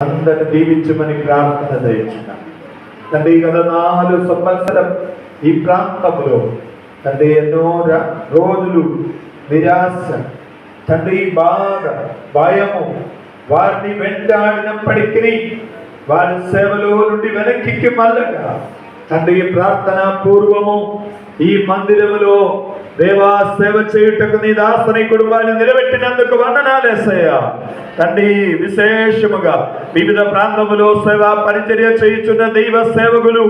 అందరిని దీవించమని ప్రార్థన చేయించున్నాం తండ్రి. గత 4 సంవత్సరం ఈ ప్రాంతంలో తండ్రి ఎన్నో రోజులు నిరాశ తండ్రి, బాధ, భయము వారిని వెంటాడినప్పటికీ వారి సేవలో నుండి వెనక్కి మళ్ళగా తండ్రి ప్రార్థన పూర్వము ఈ మందిరములో దేవా సేవ చేయుటకు నీ దాసని కుటుంబాన్ని నిలబెట్టినందుకు వందనాలేసయ్యా తండ్రి. విశేషముగా వివిధ ప్రాంతములో సేవా పరిచర్య చేయుచున్న దైవ సేవకులు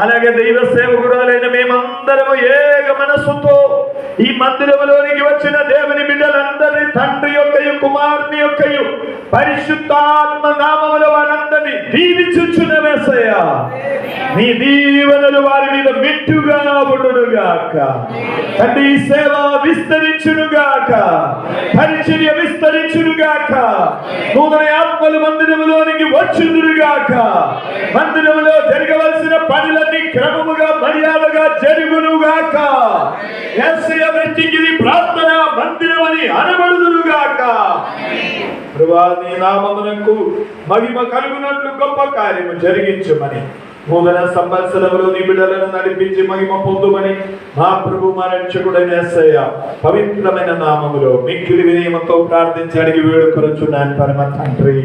అలాగే దైవ సేవకురాలైన మేమందరము ఏక మనస్సుతో ఈ మందిరములోనికి వచ్చిన దేవుని బిడ్డలందరినీ తండ్రి యొక్కయు కుమారుని యొక్కయు పరిశుద్ధాత్మ నామములో వారందరినీ దీవించుచున్నవేసయ్యా. నీ దీవెనలు వారి మీద మిట్టుగా ఉండునుగాక తండ్రి. ఈ సేవ విస్తరించునుగాక, పరిచర్య విస్తరించునుగాక, నూతన ఆత్మలు మందిరములోనికి వచ్చునుగాక, మందిరములో జరగవలసిన పనులన్నీ క్రమముగా మర్యాదగా జరుగునుగాక. యేసయ్య వ్యక్తికి ప్రార్థన మందిరమని అనబడుదురుగాక. ప్రభువా నీ నామమునకు మహిమ కలుగునట్లు గొప్ప కార్యము జరిగించమని నూతన సంవత్సరంలో నీ బిడ్డలను నడిపించి మహిమ పొందుమని మా ప్రభు మా రక్షకుడైన యేసయ్య పవిత్రమైన నామములో మిక్కిలి వినయముతో ప్రార్థించి అడిగి వేడుకొనుచున్నాను పరమ తండ్రి.